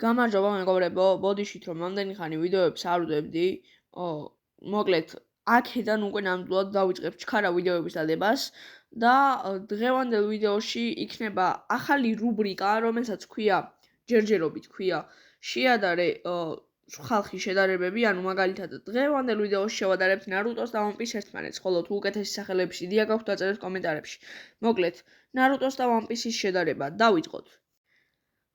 გამარჯობა მეგობრებო, ბოდიშით რომ ამდენი ხანი ვიდეოებს არ ვდებდი, მოკლედ აქედან უკვე ნამდვილად დავიწყებ ჩქარა ვიდეოების დადებას და დღევანდელ ვიდეოში იქნება ახალი რუბრიკა, რომელსაც ქვია ჯერჯერობით ქვია შეადარე ხალხის შედარებები, ანუ მაგალითად დღევანდელ ვიდეოში შევადარებთ ნარუტოს და One Piece-ს ერთმანეთს, ხოლო თუ უკეთესი სახელების იდეა გაქვთ დაწერეთ კომენტარებში. მოკლედ, ნარუტოს და One Piece-ის შედარება, დავიწყოთ.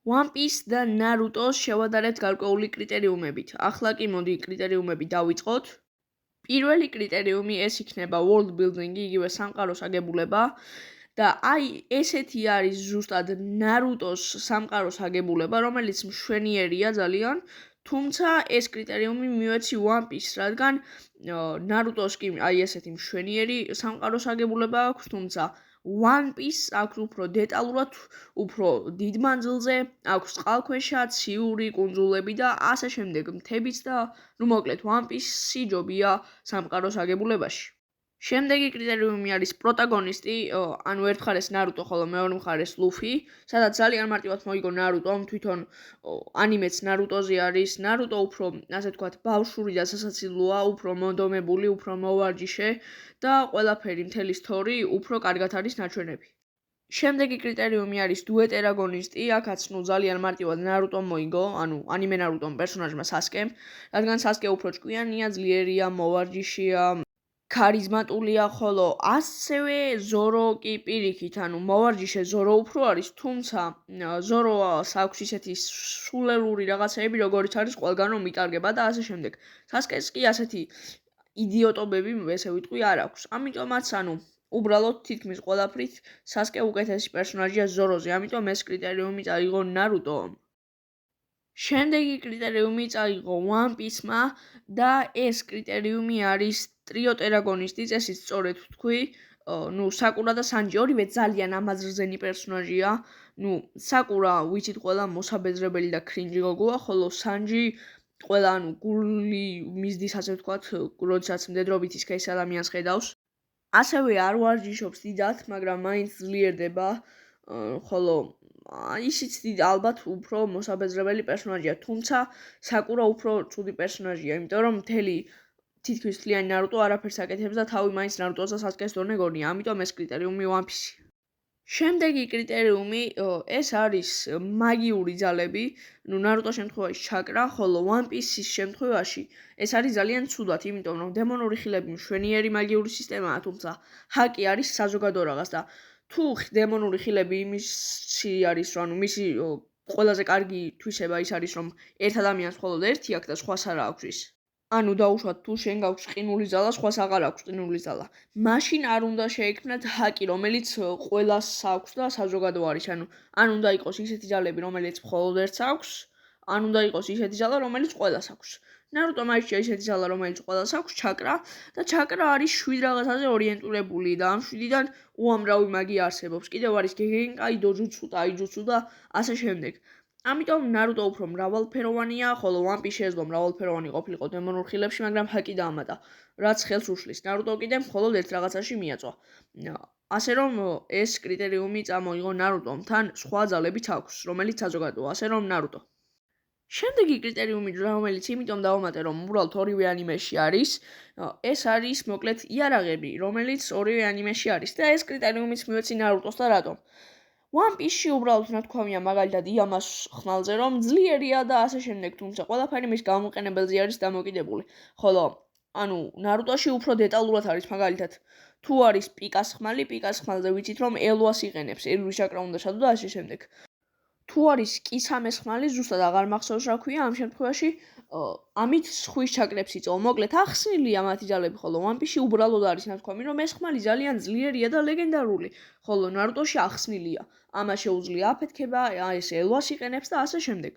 One Piece და Naruto-ს შევადარებთ გარკვეული კრიტერიუმებით. ახლა კი მოდი კრიტერიუმები დავიწყოთ. პირველი კრიტერიუმი ეს იქნება world building, იგივე სამყაროს აგებულება და აი ესეთი არის ზუსტად Naruto-ს სამყაროს აგებულება, რომელიც მშვენიერია ძალიან, თუმცა ეს კრიტერიუმი მივეცი One Piece-ს, რადგან Naruto-ს კი აი ესეთი მშვენიერი სამყაროს აგებულება აქვს, თუმცა One Piece აქვს უფრო დეტალურად, უფრო დიდ მანძილზე, აქვს წყალქვეშა, ციური კუნძულები და ასე შემდეგ, მთებიც და მოკლედ One Piece-ი ჯობია სამყაროს აგებულებაში. შემდეგი კრიტერიუმი არის პროტაგონისტი, ანუ ერთ მხარეს Naruto, ხოლო მეორე მხარეს Luffy, სადაც ძალიან მარტივად მოიგო Naruto, თვითონ ანიმეც Naruto-ზე არის. Naruto უფრო, ასე ვთქვათ, ბავშვური და სასაცილოა, უფრო მონდომებული, უფრო მოვარჯიშე და ყველაფერი მთელი სტორი უფრო კარგად არის ნაჩვენები. შემდეგი კრიტერიუმი არის დუეტ-ერაგონისტი, აქაც ძალიან მარტივად Naruto მოიგო, ანუ ანიმე Naruto პერსონაჟმა Sasuke, რადგან Sasuke უფრო ჭკვიანია, ძლიერია, მოვარჯიშეა, ქარიზმატულია, ხოლო ასევე Zoro კი პირიქით, ანუ მოვარჯიშე Zoro უფრო არის, თუმცა Zoro-ს აქვს ისეთი სულელური რაღაცეები, როგორიც არის ყველგან რომ იტარგება და ასე შემდეგ. Sasuke-ს კი ასეთი იდიოტობები, ესე ვიტყვი, არ აქვს. ამიტომაც, ანუ უბრალოდ თითქმის ყველაფრით Sasuke უკეთესი პერსონაჟია Zoro-ზე, ამიტომ ეს კრიტერიუმი წაიღო Naruto-მ. შემდეგი კრიტერიუმი წაიღო One Piece-მა და ეს კრიტერიუმი არის ტრიოტ-ერაგონისტი, წესით სწორედ ვთქვი, Sakura და Sanji ორივე ძალიან ამაზრზენი პერსონაჟია. Sakura ვიცით ყველა მოსაბეზრებელი და კრინჯი გოგოა, ხოლო Sanji ყველა გული მისდის, ასე ვთქვათ, როდესაც მდედრობით ისქეს ადამიანს ხედავს. ასევე არ ვარჯიშობს დიდად, მაგრამ მაინც ძლიერდება, ხოლო ისიც ალბათ უფრო მოსაბეზრებელი პერსონაჟია, თუმცა Sakura უფრო ცუდი პერსონაჟია, იმიტომ რომ მთელი თითქმის მთლიანი Naruto არაფერს აკეთებს და თავი მაინც Naruto-ს და Sasuke-ს დონე გონია, ამიტომ ეს კრიტერიუმი One Piece. შემდეგი კრიტერიუმი ეს არის მაგიური ძალები, Naruto-ს შემთხვევაში ჩაკრა, ხოლო One Piece-ის შემთხვევაში ეს არის ძალიან ცუდად, იმიტომ რომ დემონური ხილები მშვენიერი მაგიური სისტემაა, თუმცა ჰაკი არის საზოგადო რაღაც და თუ დემონური ხილები იმისი არის, რომ მისი ყველაზე კარგი თვისება ის არის, რომ ერთ ადამიანს მხოლოდ ერთი აქვს და სხვას არ აქვს ის. ანუ დაუშვათ თუ შენ გაქვს ყინული ძალა, სხვას აღარ აქვს ყინული ძალა. მაშინ არ უნდა შეექმნათ ჰაკი, რომელიც ყველას აქვს და საზოგადო არის. ან უნდა იყოს ისეთი ძალები, რომელიც მხოლოდ ერთს აქვს, ან უნდა იყოს ისეთი ძალა, რომელიც ყველას აქვს. Naruto მაიჭია ისეთი ძალა, რომელიც ყველას აქვს, ჩაკრა და ჩაკრა არის 7 რაღაცაზე ორიენტირებული და ამ 7-დან უამრავი მაგია არსებობს. კიდევ არის გეგენკაი, დოჯუცუ, ტაიჯუცუ და ასე შემდეგ. ამიტომ Naruto უფრო მრავალფეროვანია, ხოლო One Piece შეეძლო მრავალფეროვანი ყოფილიყო დემონურ ხილებში, მაგრამ ჰაკი დაამატა, რაც ხელს უშლის. Naruto კიდე მხოლოდ ერთ რაღაცაში მიაწვა. ასე რომ ეს კრიტერიუმი წამოიღო Naruto-მ, თან სხვა ძალებიც აქვს, რომელიც საზოგადოა, ასე რომ Naruto. შემდეგი კრიტერიუმი, რომელიც იმიტომ დავამატე, რომ უბრალოდ ორივე ანიმეში არის, ეს არის მოკლედ იარაღები, რომელიც ორივე ანიმეში არის და ეს კრიტერიუმიც მივეცი Naruto-ს და რატომ? One Piece-ში უბრალოდ ნათქვამია მაგალითად იამას ხმალზე, რომ ძლიერია და ასე შემდეგ, თუმცა ყველაფერი მის გამოყენებელზე არის დამოკიდებული. ხოლო, Naruto-ში უფრო დეტალურად არის მაგალითად, თუ არის პიკას ხმალი, პიკას ხმალზე ვიცით, რომ ელვას იყენებს, ელვის ჩაკრა უნდა ჩადო და ასე შემდეგ. თუ არის კისამეს ხმალი, ზუსტად აღარ მახსოვს რა ქვია, ამ შემთხვევაში ამით სხვის ჩაკრებს იწვევ. მოკლედ ახსნილია მათი ძალები, ხოლო One Piece-ში უბრალოდ არის ნათქვამი, რომ ეს ხმალი ძალიან ძლიერია და ლეგენდარული, ხოლო Naruto-ში ახსნილია. ამას შეუძლია აფეთქება, ეს ელვას იყენებს და ასე შემდეგ.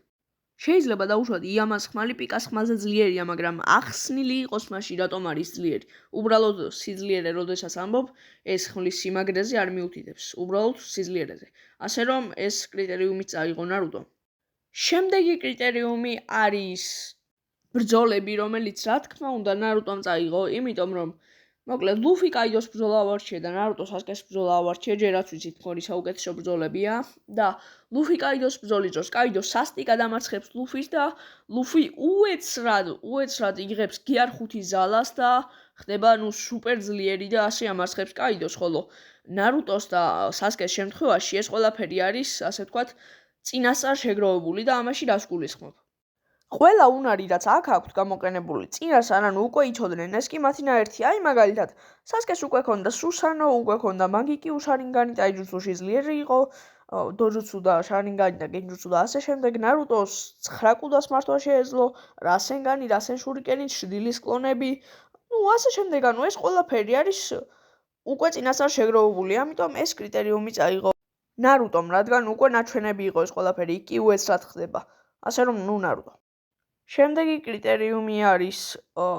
შეიძლება დაუშვათ იამას ხმალი პიკას ხმალზე ძლიერია, მაგრამ ახსნილი იყოს მასში, რატომ არის ძლიერი. უბრალოდ სიძლიერე, როდესაც ამბობ, ეს ხმლის სიმაგრეზე არ მიუთითებს, უბრალოდ სიძლიერეზე. ასე რომ ეს კრიტერიუმი წაიღო Naruto. შემდეგი კრიტერიუმი არის ბრძოლები, რომელიც რა თქმა უნდა Naruto-მ წაიღო, იმიტომ რომ მოკლედ, ლუფი კაიდოს ბრძოლა ავარჩია და ნარუტო სასკეს ბრძოლა ავარჩია, ჯერაც ვიცით თქვენი საუკეთესო ბრძოლებია და ლუფი კაიდოს ბრძოლის დროს კაიდო სასტიკად ამარცხებს ლუფის და ლუფი უეცრად იღებს გიარ 5 ზალას და ხდება სუპერ ძლიერი და ასე ამარცხებს კაიდოს, ხოლო ნარუტოს და სასკეს შემთხვევაში ეს ყველაფერი არის, ასე ვთქვათ, წინასწარ შეგროვებული და ამაში რას გულისხმობ? ყველა უნარი, რაც აქ აქვთ გამოყენებული წინასწარ, ანუ უკვე იცოდნენ, ეს კი მათი ნაერთი. აი მაგალითად, სასკეს უკვე ქონდა სუსანო, უკვე ქონდა მაგიკიუ შარინგანი, ტაიჯუცუში ძლიერი იყო, დოჯუცუ და შარინგანი და გენჯუცუ და ასე შემდეგ. ნარუტოს 9 კუდას მართვა შეეძლო, რასენგანი, რასენ შურიკენი, შრდილის კლონები, ასე შემდეგ. ანუ ეს ყველაფერი არის უკვე წინასწარ შეგროვებული, ამიტომ ეს კრიტერიუმი წაიღო ნარუტომ, რადგან უკვე ნაჩვენები იყო ეს ყველაფერი, კი უეცრად ხდება. ასე რომ, ნარუტო. შემდეგი კრიტერიუმი არის,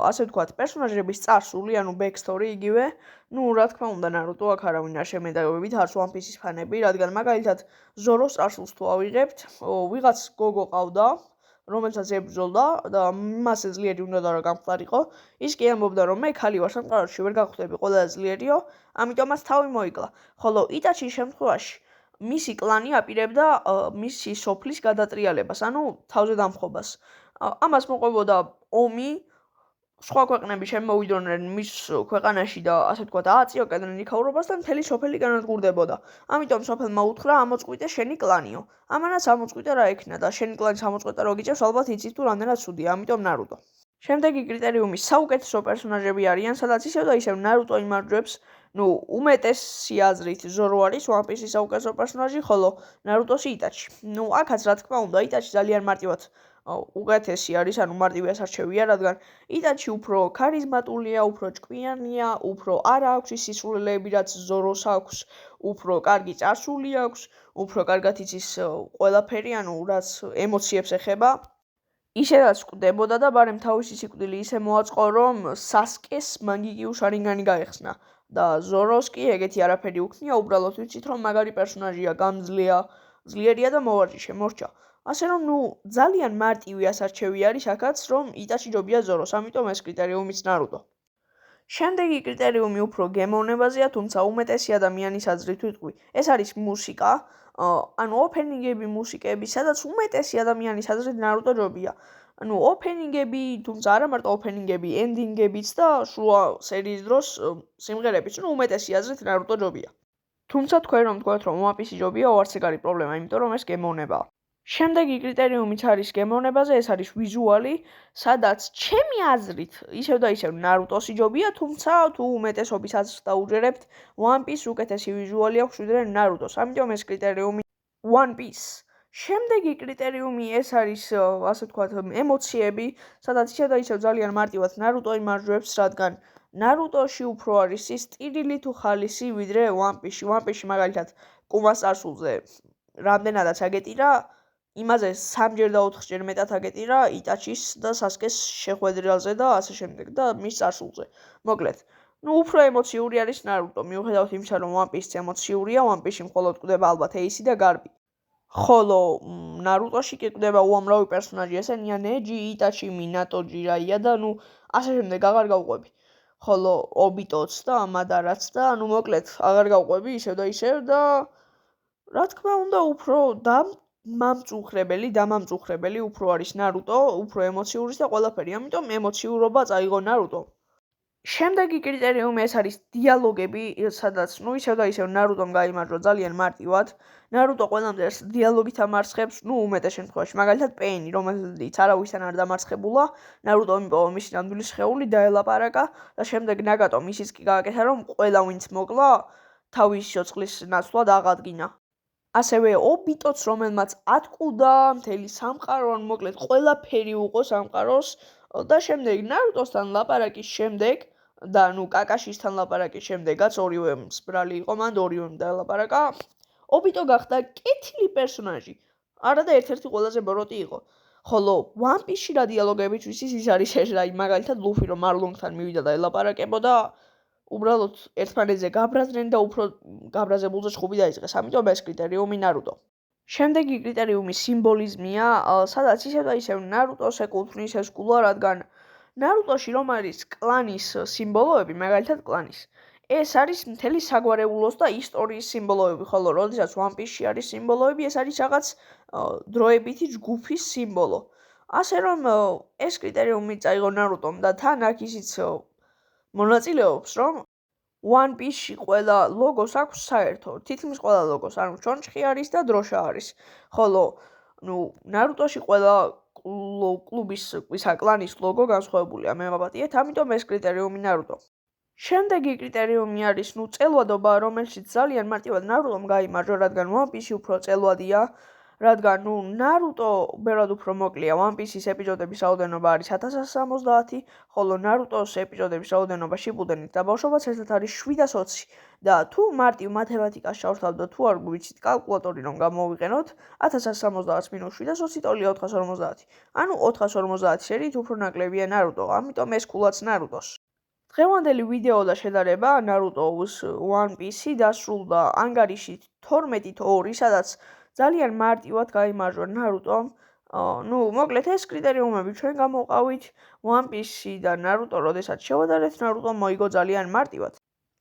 ასე ვთქვათ, პერსონაჟების წარსული, ანუ backstory იგივე. რა თქმა უნდა, ნარუტო აქ არავინ არ შემედავებით, არც One Piece-ის ფანები, რადგან მაგალითად ზოროს წარსულს თუ ავიღებთ, ვიღაც გოგო ყავდა, რომელსაც ებრძოლდა და მასე ძლიერი უნდა რომ გამხდარიყო. ის კი ამბობდა, რომ მე ქალი ვარ, სამყაროში ვერ გავხდები ყველაზე ძლიერიო, ამიტომაც თავი მოიკლა. ხოლო იტაჩის შემთხვევაში მისი კლანი აპირებდა მისი სოფლის გადატრიალებას, ანუ თავზე დამხობას. ამას მოყვებოდა ომი, სხვა ქვეყნები შემოვიდოდნენ მის ქვეყანაში და ასე ვთქვათ, ააწიოებდნენ იქაურობას და მთელი სოფელი განადგურდებოდა. ამიტომ სოფელმა უთხრა, ამოწყვიტე შენი კლანიო. ამანაც ამოწყვიტა რა ექნა და შენი კლანის ამოწყვეტა რო გიწევს, ალბათ იცით თუ რამდენად ცუდია, ამიტომ ნარუტო. შემდეგი კრიტერიუმი საუკეთესო პერსონაჟები არიან, სადაც ისევ და ისევ ნარუტო იმარჯვებს. უმეტესი აზრით ზორო არის One Piece-ის საუკეთესო პერსონაჟი, ხოლო ნარუტოსი იტაჩი. აქაც რა თქმა უნდა, იტაჩი ძალიან მარტივად უკეთესი არის, ანუ მარტივი ასარჩევია, რადგან იტაჩი უფრო ქარიზმატულია, უფრო ჭკვიანია, უფრო არ აქვს ის სისულელეები, რაც ზოროს აქვს, უფრო კარგი წარსული აქვს, უფრო კარგად იცის ყველაფერი, ანუ რაც ემოციებს ეხება. ისედაც კვდებოდა და ბარემ თავისი სიკვდილი ისე მოაწყო, რომ სასკეს მაგიკიუ შარინგანი გაეხსნა. და ზოროს კი ეგეთი არაფერი უქნია, უბრალოდ ვიცით რომ მაგარი პერსონაჟია, გამძლეა, ძლიერია და მოვარჯი შემორჩა. ასე რომ ძალიან მარტივი ასარჩევი არის აქაც, რომ იტაჩი ჯობია ზოროს, ამიტომ ეს კრიტერიუმიც ნარუტო. შემდეგი კრიტერიუმი უფრო გემოვნებაზეა, თუმცა უმეტესი ადამიანის აზრით ვიტყვი, ეს არის მუსიკა, ანუ ოპენინგები, მუსიკები, სადაც უმეტესი ადამიანის აზრით ნარუტო ჯობია. ოპენინგები, თუმცა არა მარტო ოპენინგები, ენდინგებიც და შუა სერიის დროს სიმღერებიც, უმეტესი აზრით ნარუტო ჯობია. თუმცა თქვენ რომ თქვათ რომ One Piece ჯობია, არც ეგ არის პრობლემა, იმიტომ რომ ეს გემოვნებაა. შემდეგი კრიტერიუმიც არის გემოვნებაზე, ეს არის ვიზუალი, სადაც ჩემი აზრით ისევ და ისევ ნარუტოსი ჯობია, თუმცა თუ უმეტესობის აზრს დაუჯერებთ, One Piece უკეთესი ვიზუალი აქვს ვიდრე ნარუტოს, ამიტომ ეს კრიტერიუმი One Piece. შემდეგი კრიტერიუმი ეს არის, ასე ვთქვათ, ემოციები, სადაც ისევ და ისევ ძალიან მარტივად ნარუტო იმარჯვებს, რადგან ნარუტოში უფრო არის ის ტირილი თუ ხალისი ვიდრე One Piece-ში. One Piece-ში მაგალითად კუმას წარსულზე რამდენადაც აგეტირა, იმაზე 3-ჯერ და 4-ჯერ მეტად აგეტირა იტაჩის და სასკეს შეხვედრილზე და ასე შემდეგ და მის წარსულზე. მოკლედ, უფრო ემოციური არის ნარუტო, მიუხედავად იმისა, რომ One Piece ემოციურია, One Piece-ში მხოლოდ კვდება ალბათ ეისი და გარბი. ხოლო ნარუტოში კი კვდება უამრავი პერსონაჟი, ესენია ნეჯი, იტაჩი, მინატო, ჯირაია და ასე შემდეგ აღარ გავყვები. ხოლო ობიტოც და მადარაც და მოკლედ აღარ გავყვები ისევ და ისევ და რა თქმა უნდა უფრო დამამწუხრებელი უფრო არის ნარუტო, უფრო ემოციური და ყველაფერი, ამიტომ ემოციურობა წაიღო ნარუტო. შემდეგი კრიტერიუმი ეს არის დიალოგები, სადაც ისევ და ისევ ნარუტომ გაიმარჯვა ძალიან მარტივად. ნარუტო ყველამდე დიალოგით ამარცხებს, უმეტეს შემთხვევაში, მაგალითად პეინი, რომელიც არავისთან არ დამარცხებულა, ნარუტომ იმპოვა მისი ნამდვილი სხეული, დაელაპარაკა და შემდეგ ნაგატომ ისიც კი გააკეთა, რომ ყველა ვინც მოკლა, თავის სიცოცხლის ნაცვლად აღადგინა. ასევე ობიტოც, რომელმაც ატყუდა მთელი სამყარო, მოკლედ ყველაფერი უყო სამყაროს და შემდეგ ნარუტოსთან ლაპარაკის შემდეგ და კაკაშისთან ლაპარაკის შემდეგაც ორივე მსბრალი იყო, მან ორივემ დაელაპარაკა. ობიტო გახდა კეთილი პერსონაჟი, არა და ერთ-ერთი ყველაზე ბოროტი იყო. ხოლო One Piece-ში რა დიალოგებიც ვიცის, ის არის ეს რა, მაგალითად ლუფი რომ მარლონგთან მივიდა და ელაპარაკებოდა, უბრალოდ ერთმანეთზე გაბრაზდნენ და უფრო გაბრაზებულზე ჩხუბი დაიწყეს, ამიტომ ეს კრიტერიუმი ნარუტო. შემდეგი კრიტერიუმი სიმბოლიზმია, სადაც ისევ და ისევ ნარუტოს ეკუთვნის ეს გულა, რადგან ნარუტოში რომ არის კლანის სიმბოლოები, მაგალითად კლანის, ეს არის მთელი საგვარეულოს და ისტორიის სიმბოლოები, ხოლო როდესაც One Piece-ში არის სიმბოლოები, ეს არის რაღაც დროებითი ჯგუფის სიმბოლო. ასე რომ ეს კრიტერიუმი წაიღო ნარუტომ და თან აქ ისიც მონაწილეობს, რომ One Piece-ში ყველა ლოგოს აქვს საერთო, თითქმის ყველა ლოგოს, ანუ ჩონჩხი არის და დროშა არის. ხოლო ნარუტოში ყველა კლუბის კლანის ლოგო განსხვავებულია, მე მოვაპატიეთ, ამიტომ ეს კრიტერიუმი ნარუტო. შემდეგი კრიტერიუმი არის წელვადობა, რომელშიც ძალიან მარტივად ნარუტომ გაიმარჯვა, რადგან One Piece უფრო წელვადია, რადგან ნარუტო ბევრად უფრო მოკლეა. One Piece-ის ეპიზოდების რაოდენობა არის 1170, ხოლო ნარუტოს ეპიზოდების რაოდენობა შიპუდენით და ბავშვობაც ერთად არის 720 და თუ მარტივ მათემატიკას ჩავთავთ და თუ არ გვიცით კალკულატორი რომ გამოვიყენოთ, 1170 მინუს 720 ტოლია 450. ანუ 450 შერით უფრო ნაკლებია ნარუტო, ამიტომ ეს ქულაც ნარუტოს. დღევანდელი ვიდეო და შედარება ნარუტოს One Piece-ი დასრულდა ანგარიში 12-2, სადაც ძალიან მარტივად გაიმარჯვა ნარუტომ. მოკლედ ეს კრიტერიუმები ჩვენ გამოვყავით. One Piece-ი და ნარუტო, როდესაც შევადარეთ, ნარუტომ მოიგო ძალიან მარტივად.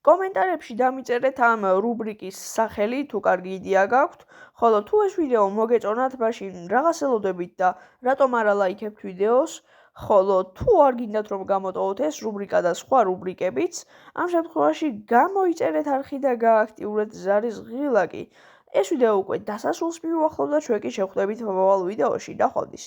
კომენტარებში დამიწერეთ ამ რუბრიკის სახელი, თუ კარგი იდეა გაქვთ, ხოლო თუ ეს ვიდეო მოგეწონათ, მაშინ რაღაც ელოდებით და რატომ არა ლაიქებთ ვიდეოს, ხოლო თუ არ გინდათ რომ გამოტოვოთ ეს რუბრიკა და სხვა რუბრიკებიც, ამ შემთხვევაში გამოიწერეთ არხი და გააქტიურეთ ზარის ღილაკი. ეს ვიდეო უკვე დასასრულს მივუახლოვდა, ჩვენ კი შევხვდებით მომავალ ვიდეოში. ნახვამდის.